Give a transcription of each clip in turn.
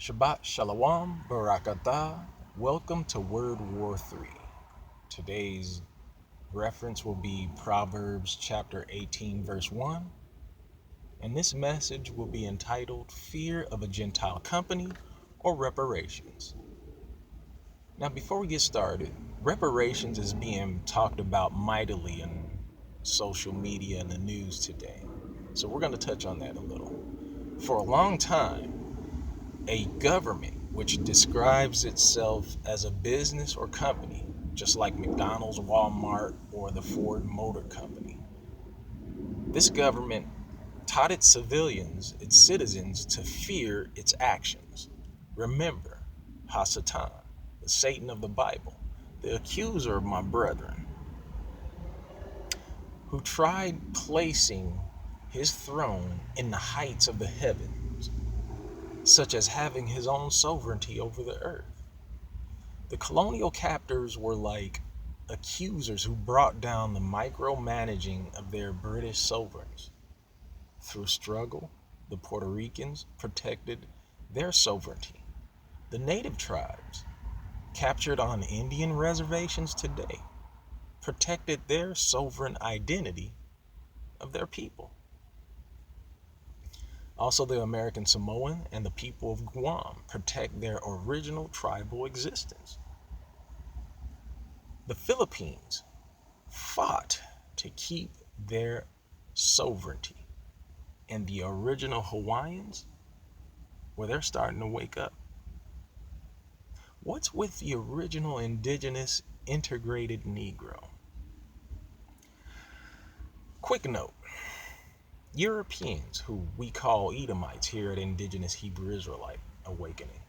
Shabbat Shalawam, Barak Athah. Welcome to World War III. Today's reference will be Proverbs chapter 18, verse 1. And this message will be entitled Fear of a Gentile Company or Reparations. Now, before we get started, reparations is being talked about mightily in social media and the news today. So we're going to touch on that a little. For a long time, a government which describes itself as a business or company, just like McDonald's, Wal-Mart, or the Ford Motor Company. This government taught its citizens to fear its actions. Remember, Hasatan, the Satan of the Bible, the accuser of my brethren, who tried placing his throne in the heights of the heavens, such as having his own sovereignty over the earth. The colonial captors were like accusers who brought down the micromanaging of their British sovereigns. Through struggle, the Puerto Ricans protected their sovereignty. The native tribes, captured on Indian Reservations today, protected their sovereign identity of their people. Also, the American Samoan and the People of Guam protect their original tribal existence. The Philippines fought to keep their sovereignty. And the original Hawaiians, well, they're starting to wake up. What's with the original indigenous integrated Negro? Quick note. Europeans, who we call Edomites here at Indigenous Hebrew Israelite Awakening,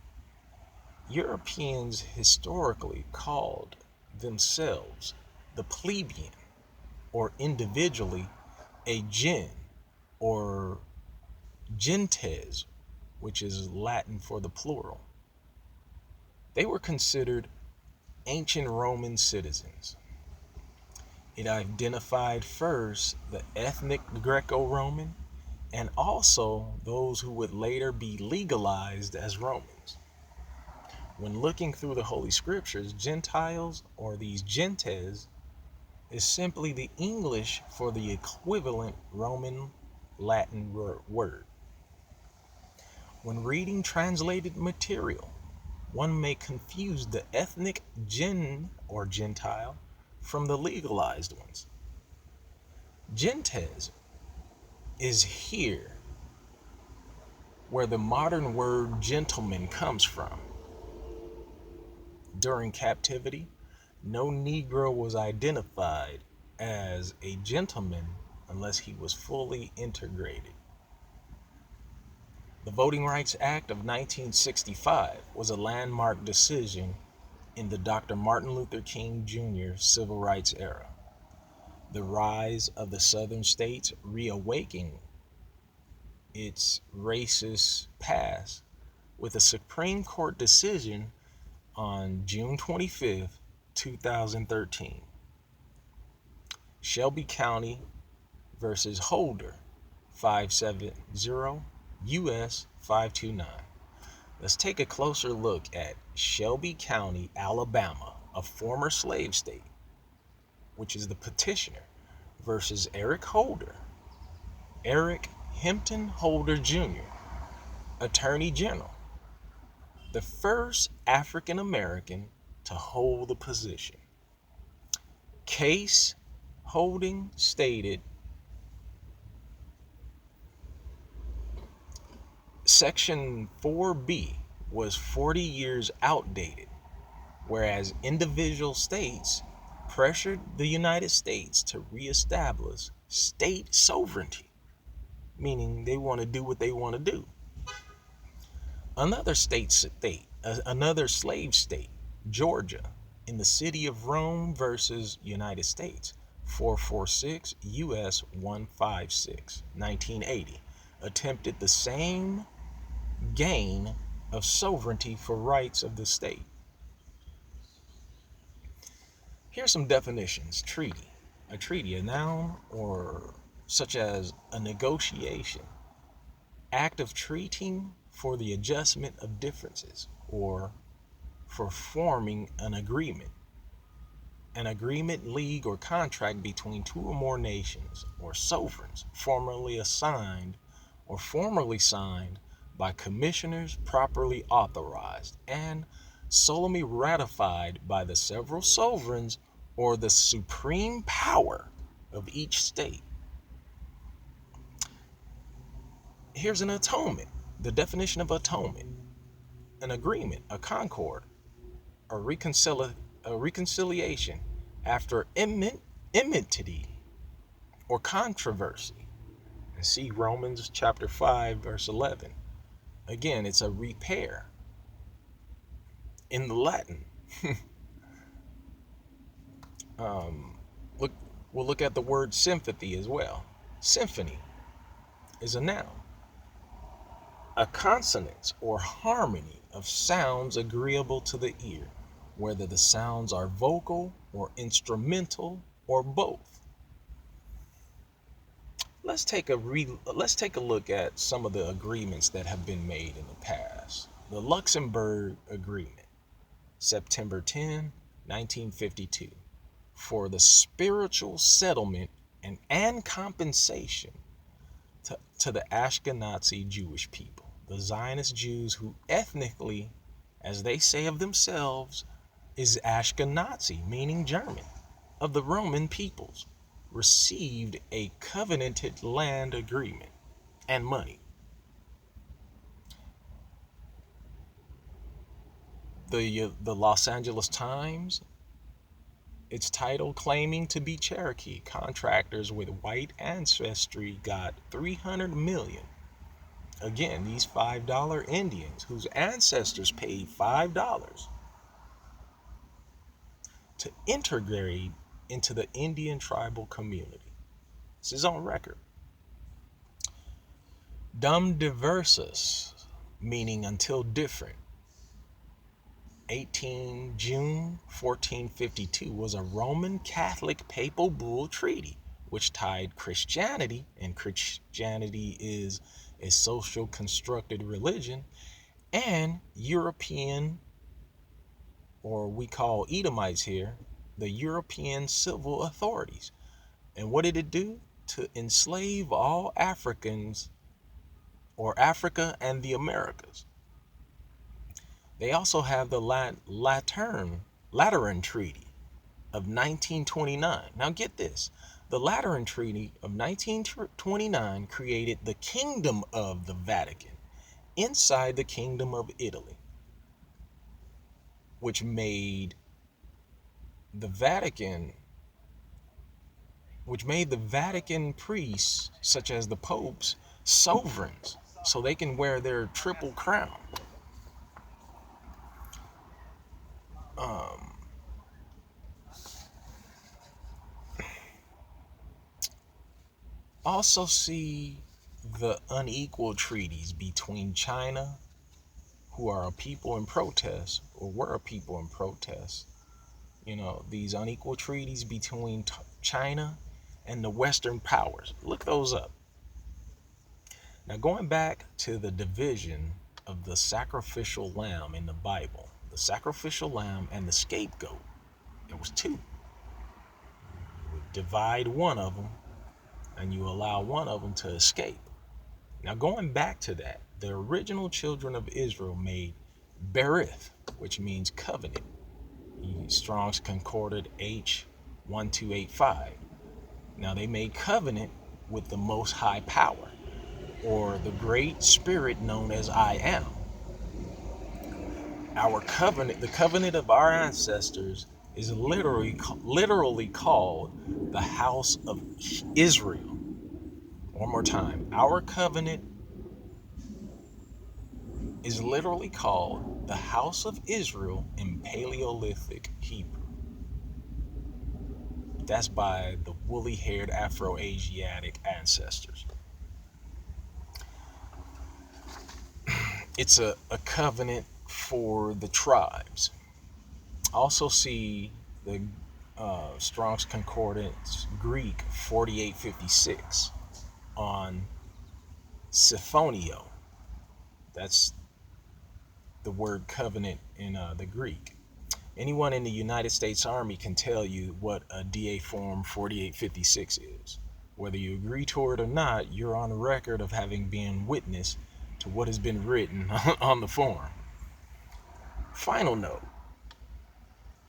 Europeans historically called themselves the plebeian, or individually a gen, or gentes, which is Latin for the plural. They were considered ancient Roman citizens. It identified first the ethnic Greco-Roman and also those who would later be legalized as Romans. When looking through the Holy Scriptures, Gentiles, or these gentes, is simply the English for the equivalent Roman Latin word. When reading translated material, one may confuse the ethnic gen or Gentile from the legalized ones. Gentes is here where the modern word gentleman comes from. During captivity, no Negro was identified as a gentleman unless he was fully integrated. The Voting Rights Act of 1965 was a landmark decision in the Dr. Martin Luther King Jr. civil rights era. The rise of the southern states reawakening its racist past with a Supreme Court decision on June 25th, 2013. Shelby County versus Holder, 570 U.S. 529. Let's take a closer look at Shelby County, Alabama, a former slave state, which is the petitioner, versus Eric Hampton Holder Jr., Attorney General, the first African American to hold the position. Case holding stated Section 4B was 40 years outdated, whereas individual states pressured the United States to reestablish state sovereignty, meaning they want to do what they want to do. Another slave state, Georgia, in the city of Rome versus United States, 446 U.S. 156, 1980, attempted the same gain of sovereignty for rights of the state. Here's some definitions. Treaty. A treaty, a noun, or such as a negotiation, act of treating for the adjustment of differences or for forming an agreement. An agreement, league, or contract between two or more nations or sovereigns formerly assigned or formerly signed by commissioners properly authorized and solemnly ratified by the several sovereigns or the supreme power of each state. Here's an atonement. The definition of atonement: an agreement, a concord, a reconciliation after enmity or controversy. And see Romans chapter 5, verse 11. Again, it's a repair. In the Latin, we'll look at the word sympathy as well. Symphony is a noun. A consonance or harmony of sounds agreeable to the ear, whether the sounds are vocal or instrumental or both. Let's take a look at some of the agreements that have been made in the past. The Luxembourg Agreement, September 10, 1952, for the spiritual settlement and compensation to the Ashkenazi Jewish people, the Zionist Jews who ethnically, as they say of themselves, is Ashkenazi, meaning German, of the Roman peoples, received a covenanted land agreement and money. The Los Angeles Times, its title claiming to be Cherokee contractors with white ancestry got $300 million. Again, these $5 Indians whose ancestors paid $5 to integrate into the Indian tribal community. This is on record. Dum diversus, meaning until different. 18 June 1452 was a Roman Catholic papal bull treaty which tied Christianity, and Christianity is a social constructed religion, and European, or we call Edomites here, the European civil authorities. And what did it do? To enslave all Africans, or Africa and the Americas. They also have the Lateran Treaty of 1929. Now get this. The Lateran Treaty of 1929 created the Kingdom of the Vatican inside the Kingdom of Italy, which made the Vatican priests, such as the popes, sovereigns, so they can wear their triple crown. Also see the unequal treaties between China, who are a people in protest, or were a people in protest. You know, these unequal treaties between China and the Western powers. Look those up. Now, going back to the division of the sacrificial lamb in the Bible, the sacrificial lamb and the scapegoat, there was two. You would divide one of them, and you allow one of them to escape. Now, going back to that, the original children of Israel made berith, which means covenant. Strong's Concorded H1285. Now, they made covenant with the Most High Power, or the Great Spirit known as I Am. Our covenant, the covenant of our ancestors, is literally called the House of Israel. One more time. Our covenant is literally called the House of Israel in Paleolithic Hebrew. That's by the woolly-haired Afro-Asiatic ancestors. It's a covenant for the tribes. Also see the Strong's Concordance Greek 4856 on Siphonio. That's the word covenant in the Greek. Anyone in the United States Army can tell you what a DA Form 4856 is. Whether you agree to it or not, you're on record of having been witness to what has been written on the form. Final note.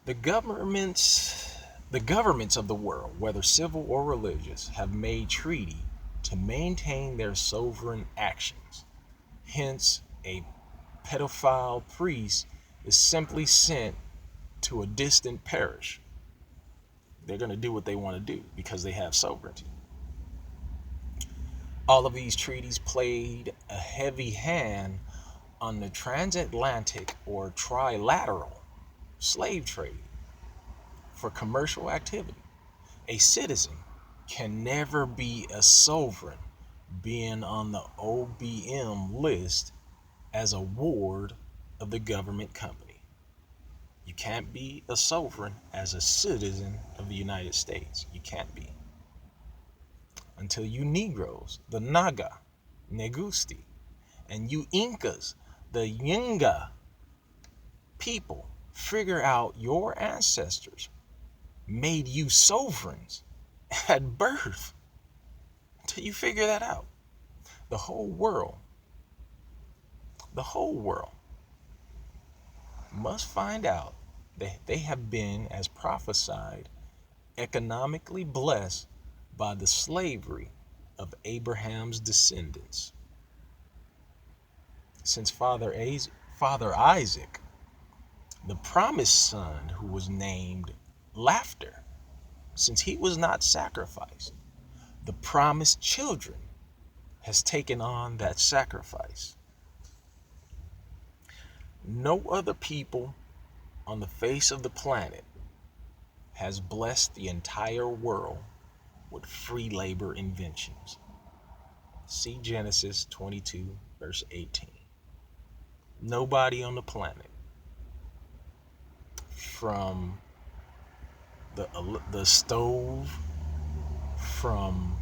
The governments of the world, whether civil or religious, have made treaty to maintain their sovereign actions. Hence, a pedophile priest is simply sent to a distant parish. They're going to do what they want to do because they have sovereignty. All of these treaties played a heavy hand on the transatlantic or trilateral slave trade for commercial activity. A citizen can never be a sovereign being on the OBM list as a ward of the government company. You can't be a sovereign as a citizen of the United States. You can't be. Until you Negroes, the Naga, Negusti, and you Incas, the Yinga people, figure out your ancestors made you sovereigns at birth. Until you figure that out, the whole world must find out that they have been, as prophesied, economically blessed by the slavery of Abraham's descendants. Since Father Isaac, the promised son who was named Laughter, since he was not sacrificed, the promised children has taken on that sacrifice. No other people on the face of the planet has blessed the entire world with free labor inventions. See Genesis 22, verse 18. Nobody on the planet, from the stove, from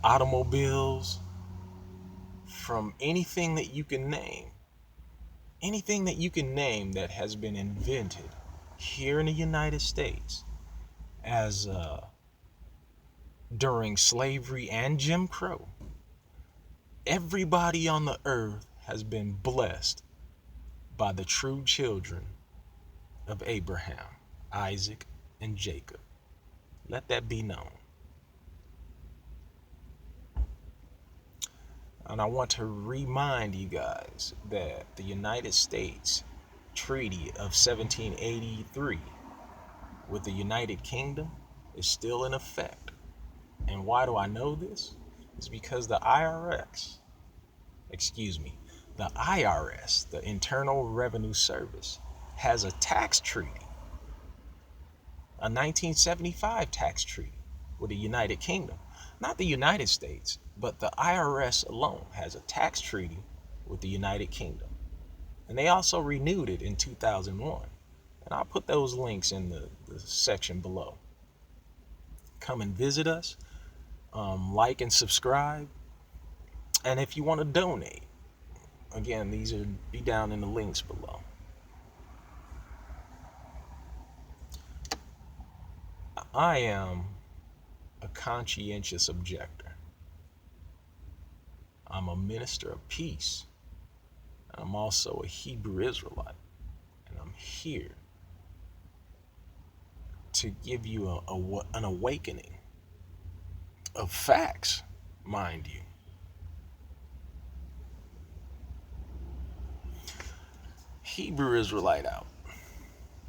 automobiles, from anything that you can name that has been invented here in the United States as during slavery and Jim Crow. Everybody on the earth has been blessed by the true children of Abraham, Isaac, and Jacob. Let that be known. And I want to remind you guys that the United States Treaty of 1783 with the United Kingdom is still in effect. And why do I know this? It's because the IRS, the Internal Revenue Service, has a tax treaty, a 1975 tax treaty with the United Kingdom. Not the United States, but the IRS alone has a tax treaty with the United Kingdom. And they also renewed it in 2001. And I'll put those links in the section below. Come and visit us, like and subscribe. And if you want to donate, again, these will be down in the links below. I am a conscientious objector. I'm a minister of peace. I'm also a Hebrew Israelite. And I'm here to give you an awakening of facts, mind you. Hebrew Israelite out.